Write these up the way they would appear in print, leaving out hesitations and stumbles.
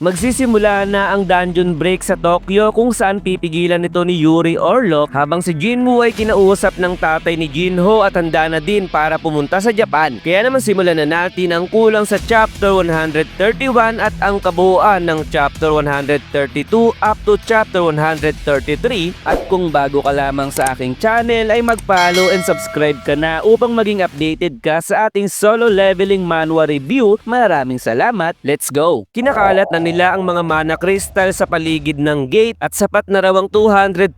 Magsisimula na ang dungeon break sa Tokyo kung saan pipigilan ito ni Yuri Orlok habang si Jinwoo ay kinausap ng tatay ni Jinho at handa na din para pumunta sa Japan. Kaya naman simulan na natin ang kulang sa chapter 131 at ang kabuuan ng chapter 132 up to chapter 133. At kung bago ka lamang sa aking channel ay mag-follow and subscribe ka na upang maging updated ka sa ating solo leveling manhwa review. Maraming salamat, let's go! Kinakalat na nila ang mga mana crystal sa paligid ng gate at sapat na raw ang 200,000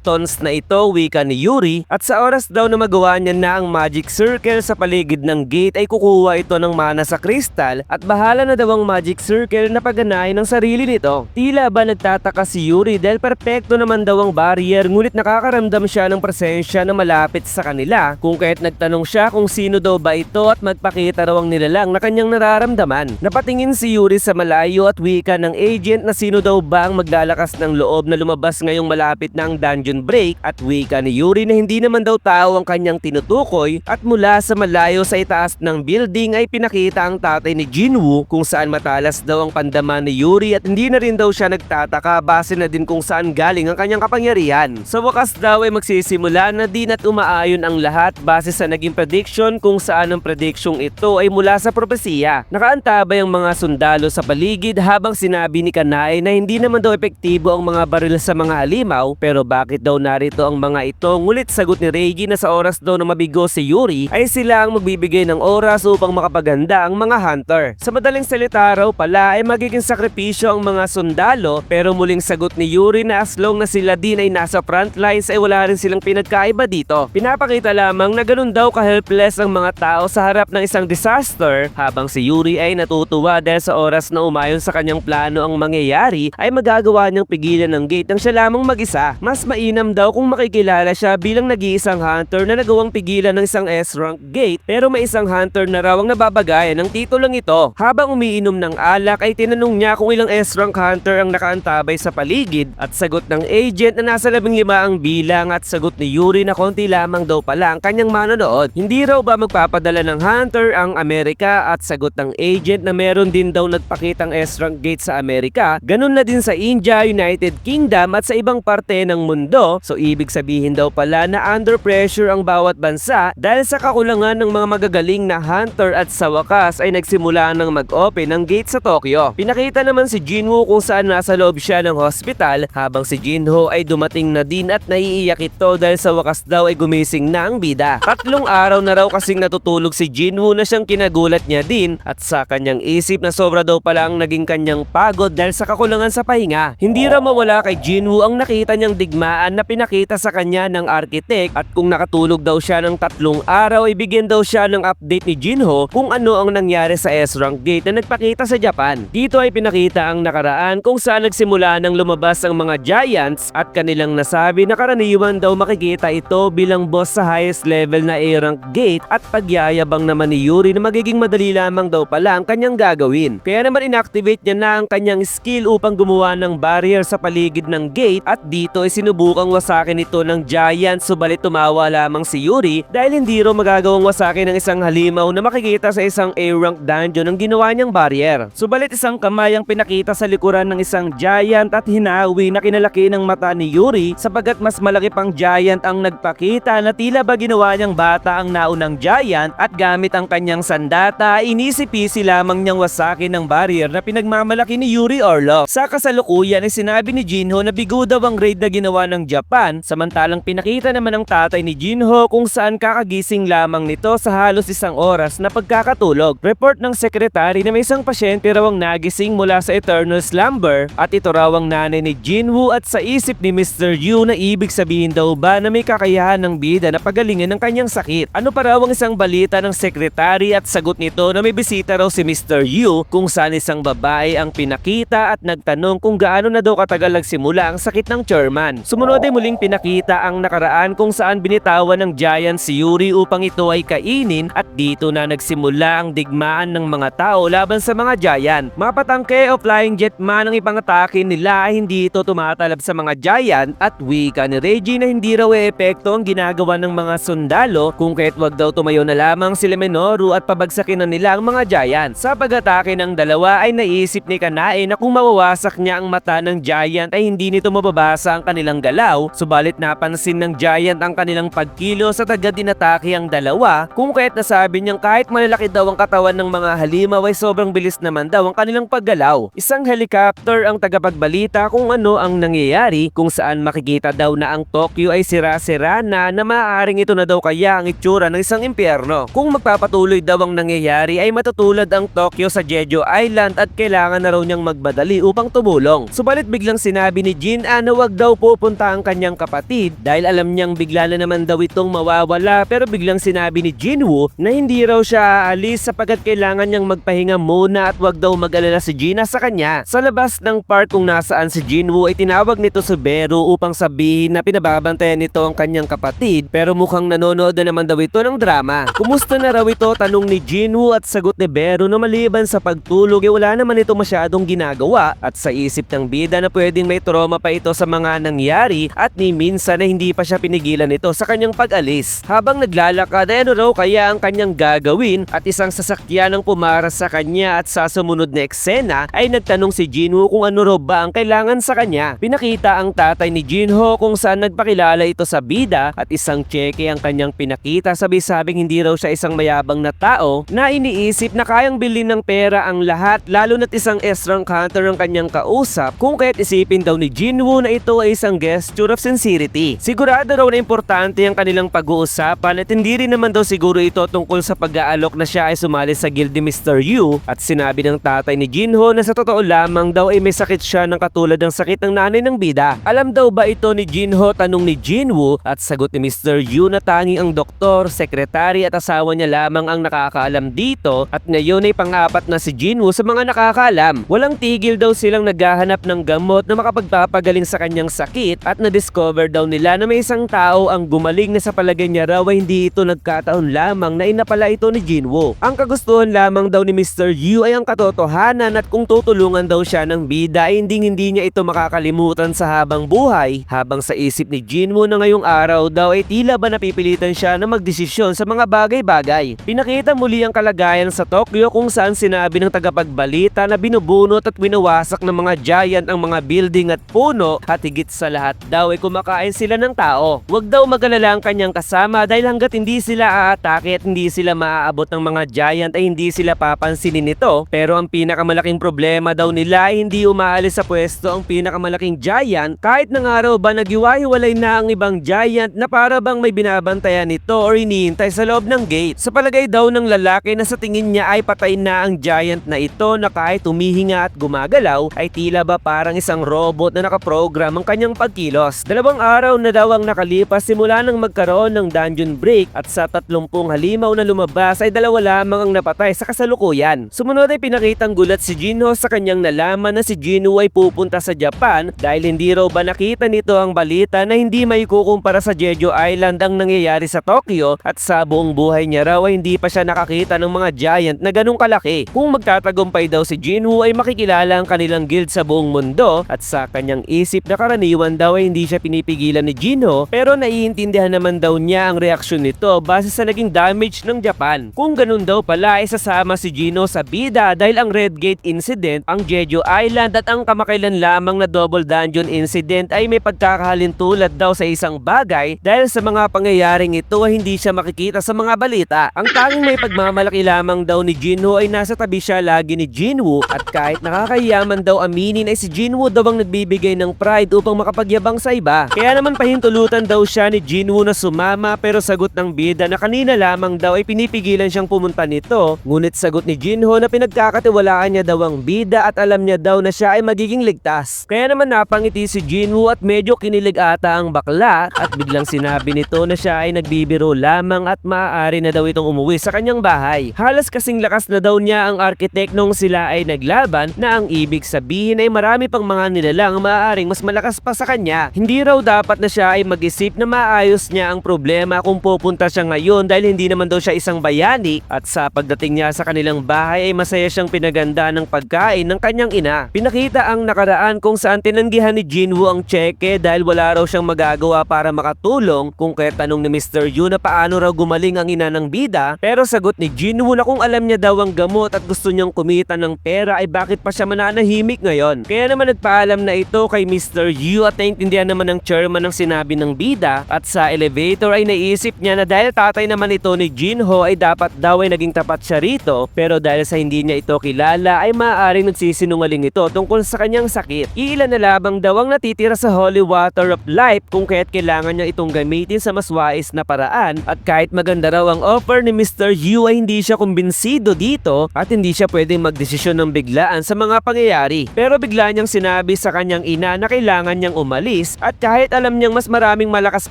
tons na ito, wika ni Yuri, at sa oras daw na magawa niya na ang magic circle sa paligid ng gate ay kukuha ito ng mana sa crystal at bahala na daw ang magic circle na paganahin ng sarili nito. Tila ba nagtataka si Yuri dahil perpekto naman daw ang barrier, ngunit nakakaramdam siya ng presensya na malapit sa kanila, kung kaya't nagtanong siya kung sino daw ba ito at magpakita raw ang nilalang na kanyang nararamdaman. Napatingin si Yuri sa malayo at wika ng agent na sino daw ba ang maglalakas ng loob na lumabas ngayong malapit na ang dungeon break, at wika ni Yuri na hindi naman daw tao ang kanyang tinutukoy, at mula sa malayo sa itaas ng building ay pinakita ang tatay ni Jinwoo kung saan matalas daw ang pandaman ni Yuri at hindi na rin daw siya nagtataka base na din kung saan galing ang kanyang kapangyarihan. Sa wakas daw ay magsisimula na din at umaayon ang lahat base sa naging prediction kung saan ang predicsyong ito ay mula sa propesiya. Nakaantabay ang mga sundalo sa paligid habang sinabi ni Kanai na hindi naman daw epektibo ang mga baril sa mga halimaw, pero bakit daw narito ang mga ito, ngulit sagot ni Reiji na sa oras daw na mabigo si Yuri ay sila ang magbibigay ng oras upang makapaganda ang mga hunter. Sa madaling salita raw pala ay magiging sakripisyo ang mga sundalo, pero muling sagot ni Yuri na as long na sila din ay nasa front lines ay wala rin silang pinagkaiba dito. Pinapakita lamang na ganun daw ka-helpless ang mga tao sa harap ng isang disaster, habang si Yuri ay natutuwa dahil sa oras na umayon sa kanyang plano ang mangyayari ay magagawa niyang pigilan ng gate ng siya lamang mag-isa. Mas mainam daw kung makikilala siya bilang nag-iisang hunter na nagawang pigilan ng isang S-rank gate, pero may isang hunter na raw ang nababagayan ng titulong ito. Habang umiinom ng alak ay tinanong niya kung ilang S-rank hunter ang nakaantabay sa paligid, at sagot ng agent na nasa 15 ang bilang, at sagot ni Yuri na konti lamang daw pala ang kanyang manonood. Hindi raw ba magpapadala ng hunter ang Amerika, at sagot ng agent na meron din daw nagpakitang S-rank gate sa Amerika, ganun na din sa India, United Kingdom at sa ibang parte ng mundo. So ibig sabihin daw pala na under pressure ang bawat bansa dahil sa kakulangan ng mga magagaling na hunter, at sa wakas ay nagsimula ng mag-open ang gate sa Tokyo. Pinakita naman si Jinwoo kung saan nasa loob siya ng hospital habang si Jinho ay dumating na din at naiiyak ito dahil sa wakas daw ay gumising na ang bida. 3 araw na raw kasing natutulog si Jinwoo na siyang kinagulat niya din, at sa kanyang isip na sobra daw pala ang naging kanyang pagod dahil sa kakulangan sa pahinga. Hindi raw mawala kay Jinwoo ang nakita niyang digmaan na pinakita sa kanya ng architect, at kung nakatulog daw siya ng 3 araw ay bigyan daw siya ng update ni Jinho kung ano ang nangyari sa S-rank gate na nagpakita sa Japan. Dito ay pinakita ang nakaraan kung saan nagsimula nang lumabas ang mga giants, at kanilang nasabi na karaniwan daw makikita ito bilang boss sa highest level na A-rank gate, at pagyayabang naman ni Yuri na magiging madali lamang daw pala ang kanyang gagawin. Kaya naman inactivate niya na ang kanyang skill upang gumawa ng barrier sa paligid ng gate, at dito ay sinubukang wasakin ito ng giant, subalit tumawa lamang si Yuri dahil hindi raw magagawang wasakin ng isang halimaw na makikita sa isang A-rank dungeon ang ginawa niyang barrier. Subalit isang kamay ang pinakita sa likuran ng isang giant at hinawi na kinalaki ng mata ni Yuri, sapagat mas malaki pang giant ang nagpakita na tila ba ginawa niyang bata ang naunang giant, at gamit ang kanyang sandata inisipisi lamang niyang wasakin ng barrier na pinagmamalaki ni Yuri Orlok. Sa kasalukuyan ay sinabi ni Jinho na bigo daw ang raid na ginawa ng Japan, samantalang pinakita naman ng tatay ni Jinho kung saan kakagising lamang nito sa halos 1 oras na pagkakatulog. Report ng sekretary na may isang pasyente raw ang nagising mula sa eternal slumber, at ito raw ang nanay ni Jinwoo, at sa isip ni Mr. Yu na ibig sabihin daw ba na may kakayahan ng bida na pagalingin ng kanyang sakit. Ano pa raw ang isang balita ng sekretary, at sagot nito na may bisita raw si Mr. Yu kung saan isang babae ang pinakita at nagtanong kung gaano na daw katagal nagsimula ang sakit ng chairman. Sumunod ay muling pinakita ang nakaraan kung saan binitawan ng giant si Yuri upang ito ay kainin, at dito na nagsimula ang digmaan ng mga tao laban sa mga giant. Mapatangke o flying jet man ang ipangatake nila ay hindi ito tumatalab sa mga giant, at wika ni Reiji na hindi raw epekto ang ginagawa ng mga sundalo kung kahit wag daw tumayo na lamang sila Minoru at pabagsakin na nila ang mga giant. Sa pag-atake ng dalawa ay naisip Iniisip ni Kanae na kung mawawasak niya ang mata ng Giant ay hindi nito mababasa ang kanilang galaw, subalit napansin ng Giant ang kanilang pagkilos at agad dinatake ang dalawa, kung kaya't nasabi niyang kahit malalaki daw ang katawan ng mga halimaw ay sobrang bilis naman daw ang kanilang paggalaw. Isang helicopter ang tagapagbalita kung ano ang nangyayari, kung saan makikita daw na ang Tokyo ay sira-sira na maaaring ito na daw kaya ang itsura ng isang impyerno. Kung magpapatuloy daw ang nangyayari ay matutulad ang Tokyo sa Jeju Island at kailangan na raw niyang magmadali upang tumulong. Subalit biglang sinabi ni Jin-a na wag daw pupunta ang kanyang kapatid dahil alam niyang bigla na naman daw itong mawawala, pero biglang sinabi ni Jinwoo na hindi raw siya aalis sapagkat kailangan niyang magpahinga muna at wag daw mag-alala si Gina sa kanya. Sa labas ng park kung nasaan si Jinwoo ay tinawag nito si Beru upang sabihin na pinababantayan nito ang kanyang kapatid, pero mukhang nanonood na naman daw ito ng drama. Kumusta na raw ito, tanong ni Jinwoo, at sagot ni Beru na maliban sa pagtulog wala naman ito masyadong ginagawa at sa isip ng bida na pwedeng may trauma pa ito sa mga nangyari at ni minsan na hindi pa siya pinigilan ito sa kanyang pag-alis. Habang naglalakad ay ano raw kaya ang kanyang gagawin at isang sasakyan ang pumaras sa kanya at sa sumunod na eksena ay nagtanong si Jinwoo kung ano raw ba ang kailangan sa kanya. Pinakita ang tatay ni Jinho kung saan nagpakilala ito sa bida at isang cheque ang kanyang pinakita, sabi-sabing hindi raw siya isang mayabang na tao na iniisip na kayang bilhin ng pera ang lahat, lalo na't isang restaurant counter ang kanyang kausap, kung kaya't isipin daw ni Jinwoo na ito ay isang gesture of sincerity. Sigurado raw na importante ang kanilang pag-uusapan at hindi rin naman daw siguro ito tungkol sa pag-aalok na siya ay sumali sa guild ni Mr. Yu, at sinabi ng tatay ni Jinho na sa totoo lamang daw ay may sakit siya ng katulad ng sakit ng nanay ng bida. Alam daw ba ito ni Jinho, tanong ni Jinwoo, at sagot ni Mr. Yu na tanging ang doktor, sekretary at asawa niya lamang ang nakakaalam dito, at ngayon ay pang-apat na si Jinwoo sa mga nakakaalam. Walang tigil daw silang naghahanap ng gamot na makapagpapagaling sa kanyang sakit at na-discover daw nila na may isang tao ang gumaling na sa palagay niya raw ay hindi ito nagkataon lamang na inapala ito ni Jinwoo. Ang kagustuhan lamang daw ni Mr. Yu ay ang katotohanan at kung tutulungan daw siya ng bida ay hindi niya ito makakalimutan sa habang buhay, habang sa isip ni Jinwoo na ngayong araw daw ay tila ba napipilitan siya na magdesisyon sa mga bagay-bagay. Pinakita muli ang kalagayan sa Tokyo kung saan sinabi ng tagapagbalita na binubunot at winawasak ng mga giant ang mga building at puno, at higit sa lahat daw ay kumakain sila ng tao. Huwag daw mag-alala ang kanyang kasama dahil hanggat hindi sila aatake at hindi sila maaabot ng mga giant ay hindi sila papansinin nito, pero ang pinakamalaking problema daw nila ay hindi umaalis sa pwesto ang pinakamalaking giant kahit ng araw ba naghiwa-hiwalay na ang ibang giant na para bang may binabantayan nito or iniintay sa loob ng gate. Sa palagay daw ng lalaki na sa tingin niya ay patay na ang giant na ito na kahit humihinga at gumagalaw ay tila ba parang isang robot na nakaprogram ang kanyang pagkilos. 2 araw na daw ang nakalipas simula nang magkaroon ng dungeon break at sa 30 halimaw na lumabas ay 2 lamang ang napatay sa kasalukuyan. Sumunod ay pinakitang gulat si Jinho sa kanyang nalaman na si Jinwoo ay pupunta sa Japan dahil hindi raw ba nakita nito ang balita na hindi may kukumpara sa Jeju Island ang nangyayari sa Tokyo, at sa buong buhay niya raw ay hindi pa siya nakakita ng mga giant na ganung kalaki. Kung magtatagumpay daw si Jinwoo ay makikilala ang kanilang guild sa buong mundo, at sa kanyang isip na karaniwan daw ay hindi siya pinipigilan ni Jinho, pero naiintindihan naman daw niya ang reaksyon nito base sa naging damage ng Japan. Kung ganun daw pala ay sasama si Jinho sa bida dahil ang Red Gate Incident, ang Jeju Island at ang kamakailan lamang na Double Dungeon Incident ay may pagkakahalintulad daw sa isang bagay dahil sa mga pangyayaring ito ay hindi siya makikita sa mga balita. Ang tanging may pagmamalaki lamang daw ni Jinho ay nasa tabi siya lagi ni Jinwoo, at kahit nakakayaman daw aminin ay si Jinwoo daw ang nagbibigay ng pride upang makapagyabang sa iba. Kaya naman pahintulutan daw siya ni Jinwoo na sumama, pero sagot ng bida na kanina lamang daw ay pinipigilan siyang pumunta nito, ngunit sagot ni Jinho na pinagkakatiwalaan niya daw ang bida at alam niya daw na siya ay magiging ligtas. Kaya naman napangiti si Jinwoo at medyo kinilig ata ang bakla, at biglang sinabi nito na siya ay nagbibiro lamang at maaari na daw itong umuwi sa kanyang bahay. Halos kasing lakas na daw niya ang architect nung sila ay naglaban, na ang ibig sabihin ay marami pang mga nilalang maaaring mas malakas pa sa kanya. Hindi raw dapat na siya ay mag-isip na maayos niya ang problema kung pupunta siya ngayon dahil hindi naman daw siya isang bayani, at sa pagdating niya sa kanilang bahay ay masaya siyang pinaganda ng pagkain ng kanyang ina. Pinakita ang nakaraan kung saan tinanggihan ni Jinwoo ang cheque dahil wala raw siyang magagawa para makatulong, kung kaya tanong ni Mr. Yu na paano raw gumaling ang ina ng bida, pero sagot ni Jinwoo na kung alam niya daw ang gamot at gusto niyang kumita ng pera pera ay bakit pa siya mananahimik ngayon. Kaya naman nagpaalam na ito kay Mr. Yu at naintindihan naman ng chairman ng sinabi ng bida at sa elevator ay naisip niya na dahil tatay naman ito ni Jinho ay dapat daw ay naging tapat siya rito, pero dahil sa hindi niya ito kilala ay maaaring nagsisinungaling ito tungkol sa kanyang sakit. Iilan na labang daw ang natitira sa Holy Water of Life kung kaya't kailangan niya itong gamitin sa mas wais na paraan, at kahit maganda raw ang offer ni Mr. Yu ay hindi siya kumbinsido dito at hindi siya pwedeng magdesisyon ng biglaan sa mga pangyayari. Pero bigla niyang sinabi sa kanyang ina na kailangan niyang umalis, at kahit alam niyang mas maraming malakas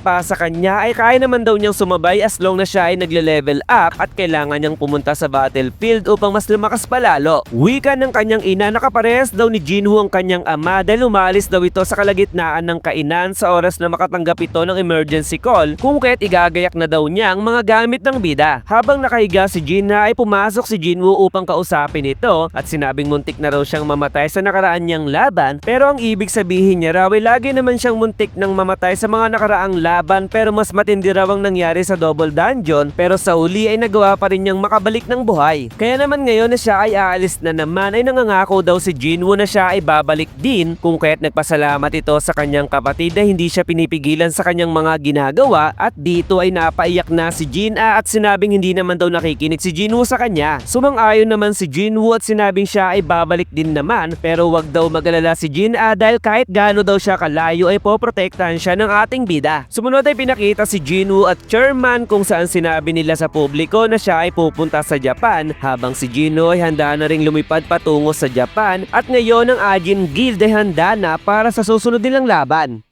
pa sa kanya ay kaya naman daw niyang sumabay as long na siya ay nagle-level up at kailangan niyang pumunta sa battlefield upang mas lumakas pa lalo. Wika ng kanyang ina na kaparehas daw ni Jinho ang kanyang ama dahil umalis daw ito sa kalagitnaan ng kainan sa oras na makatanggap ito ng emergency call kung kaya't igagayak na daw niya ang mga gamit ng bida. Habang nakahiga si Jinha ay pumasok si Jinwoo upang kausapin ito at sinabing muntik na raw siyang mamatay sa nakaraan niyang laban, pero ang ibig sabihin niya raw ay lagi naman siyang muntik nang mamatay sa mga nakaraang laban, pero mas matindi raw ang nangyari sa Double Dungeon, pero sa uli ay nagawa pa rin niyang makabalik ng buhay. Kaya naman ngayon na siya ay aalis na naman ay nangangako daw si Jinwoo na siya ay babalik din, kung kaya't nagpasalamat ito sa kanyang kapatid na hindi siya pinipigilan sa kanyang mga ginagawa, at dito ay napaiyak na si Jin-ah at sinabing hindi naman daw nakikinig si Jinwoo sa kanya. Sumang-ayon naman si Jinwoo at sinabing siya ay babalik din naman, pero wag daw mag-alala si Jin-ah dahil kahit gaano daw siya kalayo ay poprotektahan siya ng ating bida. Sumunod ay pinakita si Jinwoo at chairman kung saan sinabi nila sa publiko na siya ay pupunta sa Japan, habang si Jinho ay handa na ring lumipad patungo sa Japan, at ngayon ang Ajin Guild ay handa na para sa susunod nilang laban.